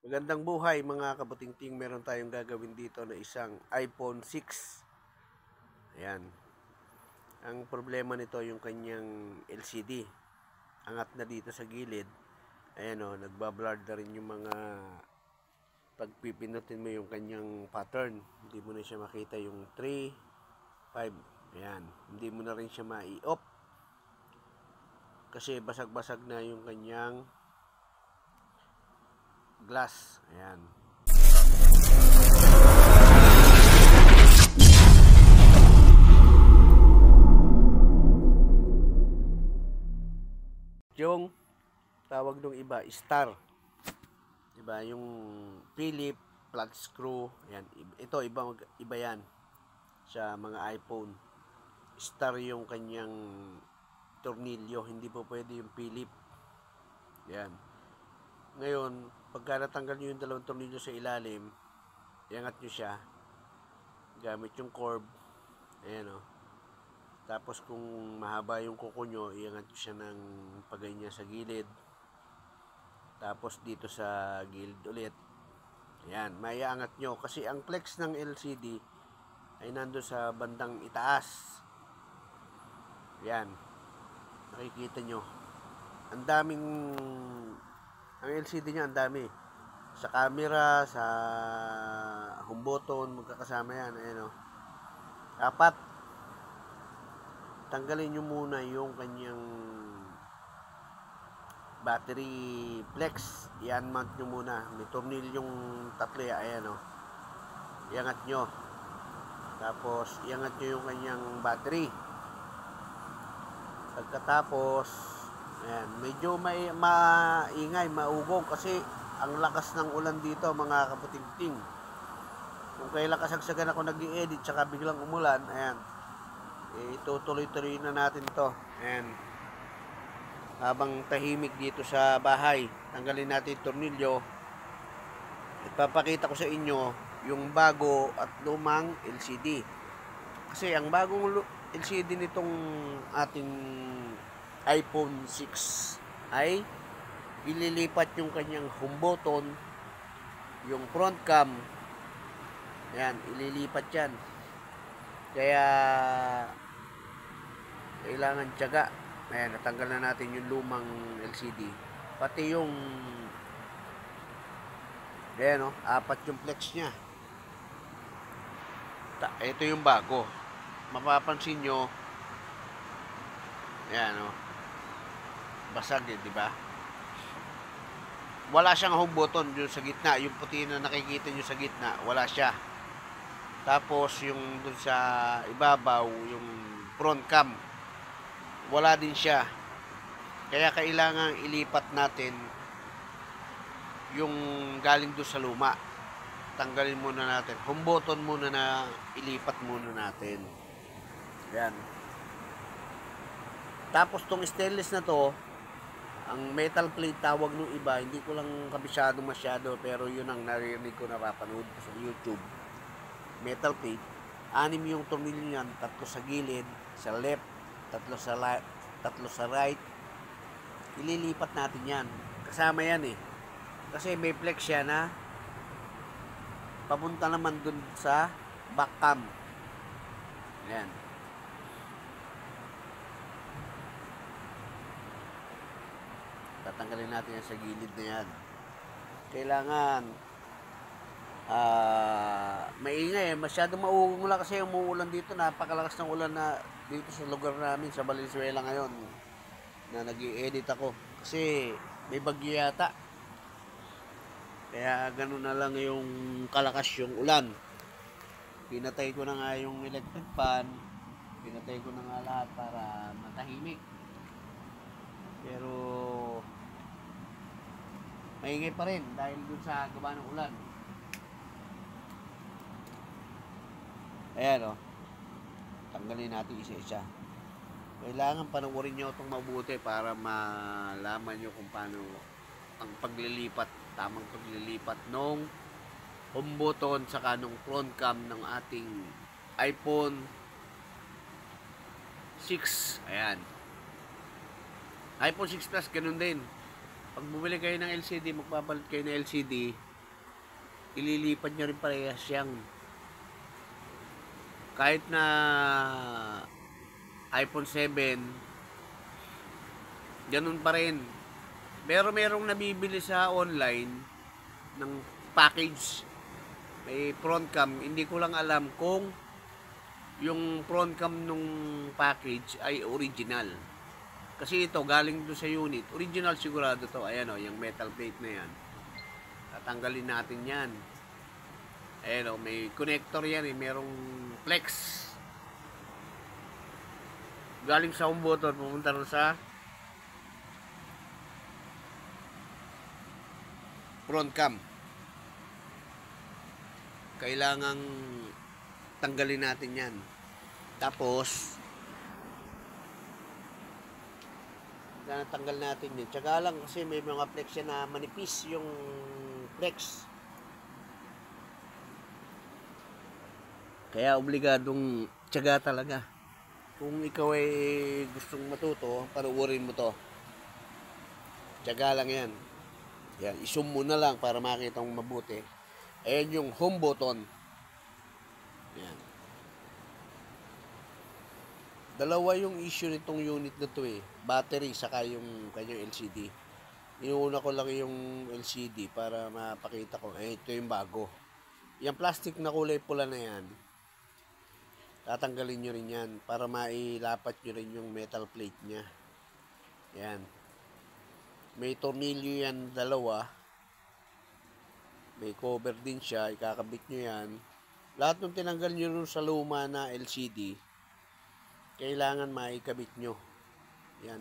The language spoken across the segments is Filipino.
Magandang buhay mga kabutingting, meron tayong gagawin dito na isang iPhone 6. Ayan. Ang problema nito yung kanyang LCD. Angat na dito sa gilid. Ayan o, nagbablur na rin yung mga pagpipinutin mo yung kanyang pattern. Hindi mo na siya makita yung 3, 5. Ayan. Hindi mo na rin siya mai-off. Kasi basag-basag na yung kanyang glass. Ayan. Yung tawag nung iba, star. Diba? Yung Philip, flat screw. Ayan. Ito, iba yan sa mga iPhone. Star yung kanyang tornilyo. Hindi po pwede yung Philip. Ayan. Ngayon, pagka natanggal nyo yung dalawang tornilyo sa ilalim, iangat nyo siya. Gamit yung curve. Ayan o. Tapos kung mahaba yung kuko nyo, iangat nyo siya ng paganyan sa gilid. Tapos dito sa gilid ulit. Ayan, maiangat nyo. Kasi ang flex ng LCD ay nando sa bandang itaas. Ayan. Nakikita nyo. Ang daming, ang LCD niya ang dami. Sa camera, sa home button, magkakasama yan. Ayan o. 4. Tanggalin nyo muna yung kanyang battery flex. I-unmount nyo muna. May tornilyong 3. Ayan o. Iangat nyo. Tapos, iangat nyo yung kanyang battery. Pagkatapos, ayan, medyo maingay, maugong kasi ang lakas ng ulan dito mga kaputingting. Kung kailan kasagsagan ako nag-i-edit tsaka biglang umulan, ayan, itutuloy-tuloy na natin to. Ayan. Habang tahimik dito sa bahay, tanggalin natin yung tornilyo. Ipapakita ko sa inyo yung bago at lumang LCD. Kasi ang bagong LCD nitong ating iPhone 6 ay ililipat yung kanyang home button, yung front cam. Ayan, ililipat yan. Kaya kailangan tiyaga. Ayan, natanggal na natin yung lumang LCD. Pati yung ayan o, 4 yung flex nya. Ito yung bago. Mapapansin nyo, ayan o, basag eh, di ba? Wala siyang home button yung sa gitna, yung puti na nakikita nyo sa gitna, wala siya. Tapos yung dun sa ibabaw, yung front cam, wala din siya. Kaya kailangan ilipat natin yung galing doon sa luma. Tanggalin muna natin. Home button muna na ilipat muna natin. Yan. Tapos tong stainless na to, ang metal plate tawag nung iba, hindi ko lang kabisado masyado, pero yun ang narinig ko, napapanood ko sa YouTube. Metal plate, 6 yung tornilyo niyan, 3 sa gilid, sa left, 3 sa right. Ililipat natin yan. Kasama yan eh. Kasi may flex siya na papunta naman dun sa back cam. Ayan. Tatanggalin natin yan sa gilid na yan. Kailangan maingay eh. Masyadong mauugong lang kasi umuulan dito. Napakalakas ng ulan na dito sa lugar namin sa Valenzuela ngayon na nag-i-edit ako. Kasi may bagyo yata. Kaya ganun na lang yung kalakas yung ulan. Pinatay ko na nga yung electric fan. Pinatay ko na nga lahat para matahimik. Pero maingay pa rin dahil dun sa gawa ng ulan. Ayan o. Tanggalin natin isa-isa. Kailangan panoorin nyo itong mabuti para malaman nyo kung paano ang paglilipat, tamang paglilipat nung home button saka nung front cam ng ating iPhone 6. Ayan. iPhone 6 Plus, ganun din. Pag bumili kayo ng LCD, magpapalit kayo ng LCD, ililipat nyo rin parehas yang kahit na iPhone 7, ganun pa rin. Pero merong nabibili sa online ng package, may front cam. Hindi ko lang alam kung yung front cam nung package ay original. Kasi ito galing doon sa unit. Original sigurado to. Ayan o, yung metal plate na yan. Tatanggalin natin yan. Ayan o, may connector yan eh. Merong flex. Galing sa home button, pumunta rin sa front cam. Kailangang tanggalin natin yan. Tapos tanggal natin yun. Tsaga lang kasi may mga flex yan na manipis yung flex. Kaya obligadong tsaga talaga. Kung ikaw ay gustong matuto, panuorin mo to. Tsaga lang yan. Yan, i-zoom mo na lang para makita mong mabuti. Ayan yung home button. Yan. Dalawa yung issue nitong unit na to eh. Battery saka yung kanyang LCD. Inuuna ko lang yung LCD para mapakita ko. Ito yung bago. Yung plastic na kulay pula na yan, tatanggalin nyo rin yan para mailapat nyo rin yung metal plate nya. Yan. May tornilyo yan dalawa. May cover din siya. Ikakabit nyo yan. Lahat ng tinanggal nyo sa luma na LCD, kailangan maikabit nyo. Yan.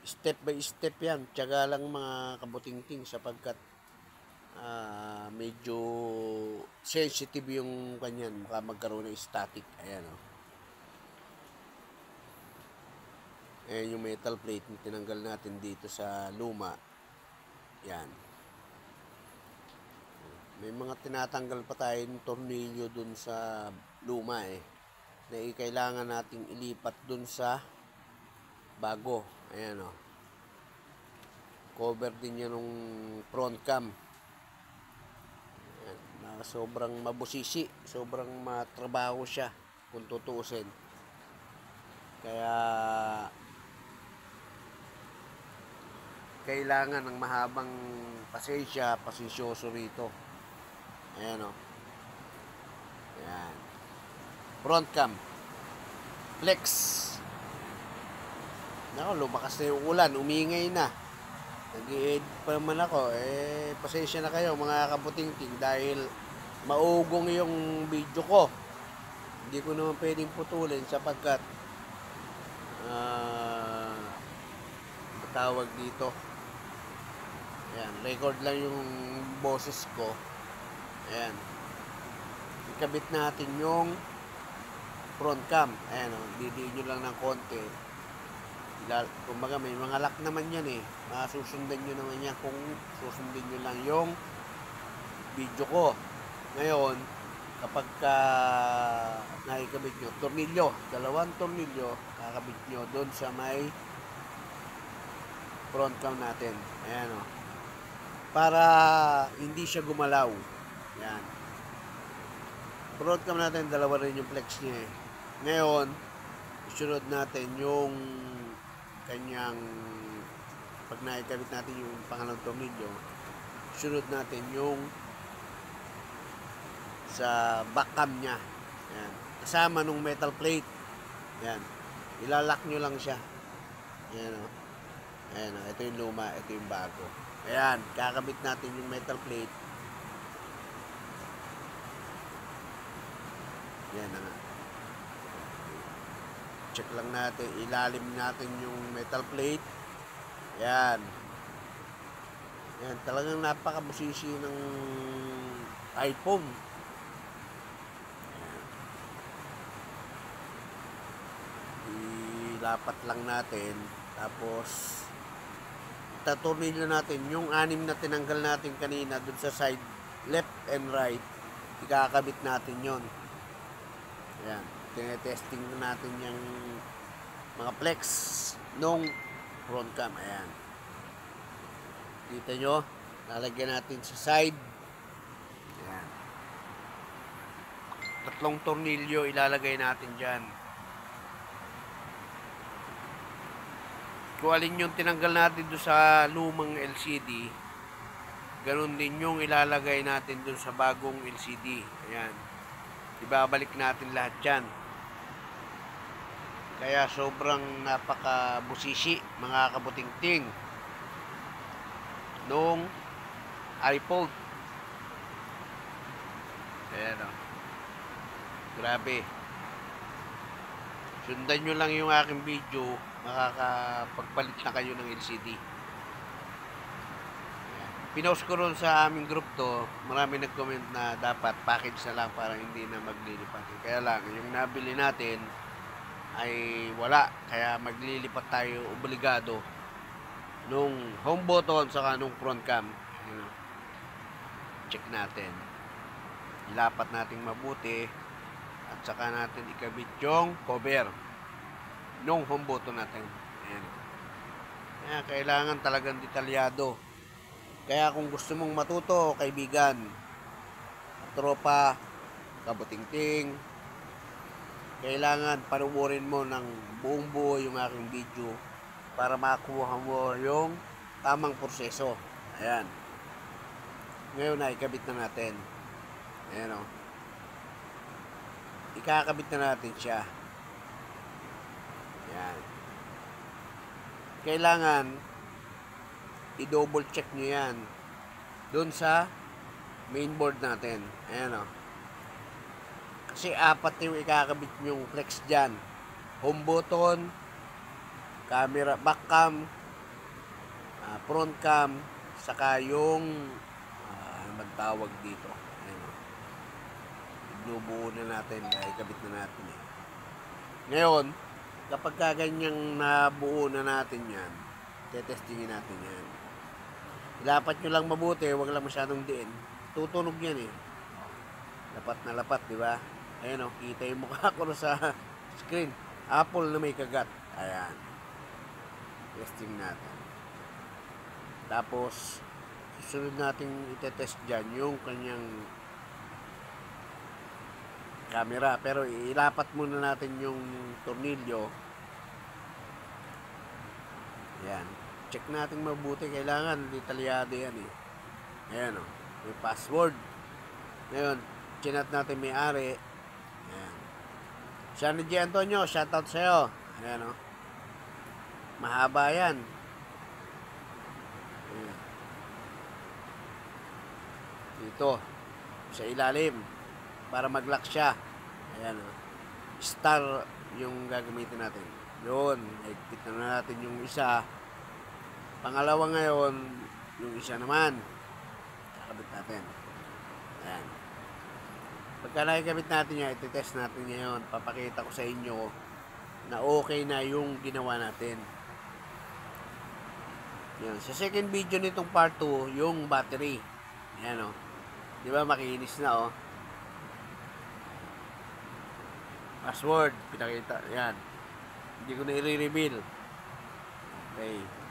Step by step yan. Tiyaga lang mga kabutingting sapagkat medyo sensitive yung kanyan. Baka magkaroon ng static. Ayan o. Ayan yung metal plate na tinanggal natin dito sa luma. Yan. May mga tinatanggal pa tayo ng tornilyo dun sa luma eh. Na kailangan nating ilipat dun sa bago. Ayan o. Cover din yan ng front cam. Ayan. Sobrang mabusisi. Sobrang matrabaho siya kung tutuusin. Kaya kailangan ng mahabang pasensyoso rito. Ayan o. Ayan. Front cam. Flex. Nako, lumakas na yung ulan. Umingay na. Nag-i-edit pa naman ako. Pasensya na kayo mga kabutingting dahil maugong yung video ko. Hindi ko naman pwedeng putulin sapagkat tawag dito. Ayan, record lang yung boses ko. Ayan. Ikabit natin yung front cam. Ayan o, didiin nyo lang ng konti. Kumbaga may mga lock naman yan eh. Masusundan nyo naman yan kung susundin nyo lang yung video ko. Ngayon, kapag nakikabit nyo, tornilyo, 2 tornilyo, kakabit nyo doon sa may front cam natin. Ayan o. Para hindi siya gumalaw. Ayan. Front cam natin, 2 rin yung flex niya eh. Ngayon, isunod natin yung kanyang pag naikabit natin yung pangalawang tornilyo, sunod natin yung sa back cam nya. Ayan. Kasama nung metal plate. Ayan. Ilalak nyo lang siya. Ayan o. Ayan o. Ito yung luma. Ito yung bago. Ayan. Kakabit natin yung metal plate. Ayan na nga. Check lang natin. Ilalim natin yung metal plate. Ayan. Ayan. Talagang napakabusisi ng iPhone. Ilapat lang natin. Tapos tatornilyo natin yung 6 na tinanggal natin kanina dun sa side left and right. Ikakabit natin yon. Ayan. Tinetesting natin yung mga flex nung front cam. Ayan. Kita nyo, lalagyan natin sa side. Ayan. Ayan. 3 tornilyo ilalagay natin dyan. Kung alin yung tinanggal natin doon sa lumang LCD, ganun din yung ilalagay natin doon sa bagong LCD. Ayan. Ibabalik natin lahat dyan. Kaya sobrang napaka-busisi, mga kabutingting, nung iPhone. Ayan o. Grabe. Sundan nyo lang yung aking video, makakapagpalit na kayo ng LCD. Pinost ko ron sa aming group to, marami nag-comment na dapat package na lang para hindi na maglilipat. Kaya lang, yung nabili natin ay wala. Kaya maglilipat tayo obligado nung home button saka nung front cam. Check natin. Ilapat natin mabuti at saka natin ikabit yung cover nung home button natin. Ayan. Kaya kailangan talagang detalyado. Kaya kung gusto mong matuto, kaibigan, tropa, kabutingting, kailangan panuorin mo ng buong buo yung aking video para makuha mo yung tamang proseso. Ayan. Ngayon na ikabit na natin. Ayan o. Ikakabit na natin siya. Ayan. Kailangan i-double check nyo yan doon sa mainboard natin. Ayan o. Kasi 4 yung ikakabit yung flex dyan. Home button, camera, back cam, front cam, saka yung magtawag dito. Ayan o. Inubuo na natin, ikabit na natin eh. Ngayon, kapag kaganyang nabuo na natin yan, tetestingin natin yan. Ilapat nyo lang mabuti, huwag lang masyadong diin. Tutunog yan eh. Lapat na lapat, di ba? Ayan o, kita yung mukha ko sa screen. Apple na may kagat. Ayan. Testing natin. Tapos, susunod natin itetest dyan yung kanyang camera. Pero ilapat muna natin yung tornilyo. Ayan. Check natin mabuti. Kailangan detalyado yan eh. Ayan o. May password. Ngayon, chinat natin may-ari. Ayan. Shani G. Antonio, shoutout sa'yo. Ayan o. Mahaba yan. Ayan. Dito. Sa ilalim. Para mag-lock siya. Ayan o. Star yung gagamitin natin. Yun. Ikit na natin yung isa. Pangalawa ngayon, yung isa naman. Kakabit natin. Ayan. Pagka nakikabit natin yan, ititest natin ngayon. Papakita ko sa inyo na okay na yung ginawa natin. Yan. Sa second video nitong part 2, yung battery. Ayan o. Di ba makinis na o. Password. Pinakita. Yan. Hindi ko na i-reveal. Okay.